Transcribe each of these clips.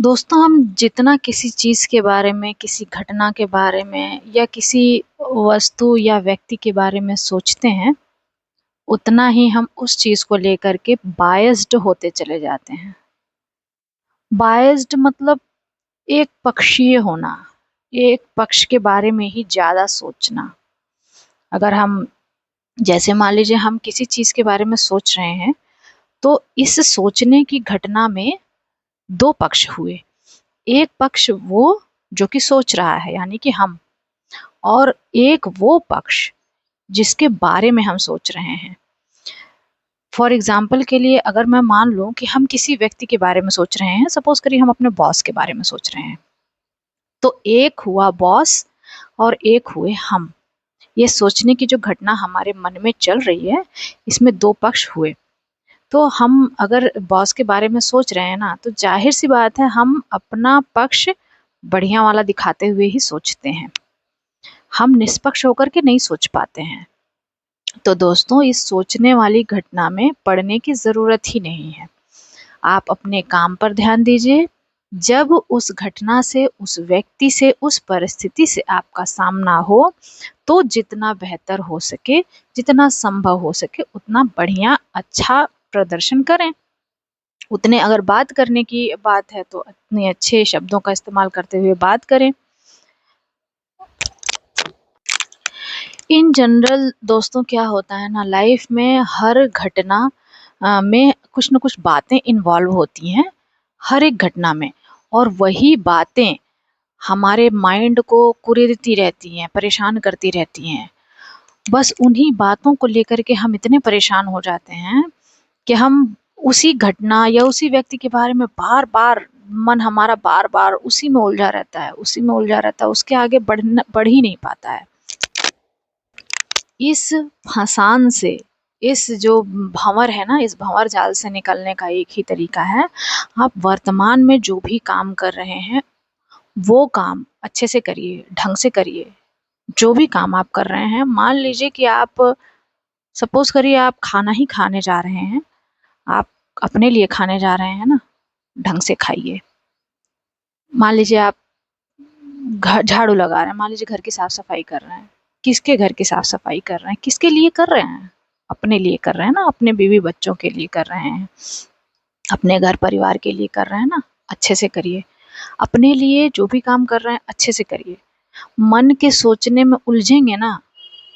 दोस्तों, हम जितना किसी चीज़ के बारे में, किसी घटना के बारे में या किसी वस्तु या व्यक्ति के बारे में सोचते हैं, उतना ही हम उस चीज़ को लेकर के बायस्ड होते चले जाते हैं। बायस्ड मतलब एक पक्षीय होना, एक पक्ष के बारे में ही ज़्यादा सोचना। अगर हम जैसे मान लीजिए हम किसी चीज़ के बारे में सोच रहे हैं, तो इस सोचने की घटना में 2 पक्ष हुए। एक पक्ष वो जो कि सोच रहा है यानी कि हम, और एक वो पक्ष जिसके बारे में हम सोच रहे हैं। फॉर एग्जाम्पल के लिए अगर मैं मान लूँ कि हम किसी व्यक्ति के बारे में सोच रहे हैं, सपोज करिए हम अपने बॉस के बारे में सोच रहे हैं, तो एक हुआ बॉस और एक हुए हम। ये सोचने की जो घटना हमारे मन में चल रही है, इसमें 2 पक्ष हुए। तो हम अगर बॉस के बारे में सोच रहे हैं ना, तो जाहिर सी बात है हम अपना पक्ष बढ़िया वाला दिखाते हुए ही सोचते हैं। हम निष्पक्ष होकर के नहीं सोच पाते हैं। तो दोस्तों, इस सोचने वाली घटना में पड़ने की ज़रूरत ही नहीं है। आप अपने काम पर ध्यान दीजिए। जब उस घटना से, उस व्यक्ति से, उस परिस्थिति से आपका सामना हो, तो जितना बेहतर हो सके, जितना संभव हो सके, उतना बढ़िया अच्छा प्रदर्शन करें। उतने अगर बात करने की बात है तो उतने अच्छे शब्दों का इस्तेमाल करते हुए बात करें। इन जनरल दोस्तों, क्या होता है ना, लाइफ में हर घटना में कुछ न कुछ बातें इन्वॉल्व होती हैं, हर एक घटना में। और वही बातें हमारे माइंड को कुरेदती रहती हैं, परेशान करती रहती हैं। बस उन्हीं बातों को लेकर के हम इतने परेशान हो जाते हैं कि हम उसी घटना या उसी व्यक्ति के बारे में बार-बार, मन हमारा बार-बार उसी में उलझा रहता है, उसी में उलझा रहता है, उसके आगे बढ़ ही नहीं पाता है। इस फसान से, इस जो भंवर है ना, इस भंवर जाल से निकलने का एक ही तरीका है, आप वर्तमान में जो भी काम कर रहे हैं, वो काम अच्छे से करिए, ढंग से करिए। जो भी काम आप कर रहे हैं, मान लीजिए कि आप सपोज़ करिए आप खाना ही खाने जा रहे हैं, आप अपने लिए खाने जा रहे हैं ना, ढंग से खाइए। मान लीजिए आप झाड़ू लगा रहे हैं, मान लीजिए घर की साफ-सफाई कर रहे हैं। किसके घर की साफ-सफाई कर रहे हैं? किसके लिए कर रहे हैं? अपने लिए कर रहे हैं ना, अपने बीवी-बच्चों के लिए कर रहे हैं, अपने घर परिवार के लिए कर रहे हैं ना, अच्छे से करिए। अपने लिए जो भी काम कर रहे हैं, अच्छे से करिए। मन के सोचने में उलझेंगे ना,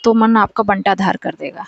तो मन आपका बंटाधार कर देगा।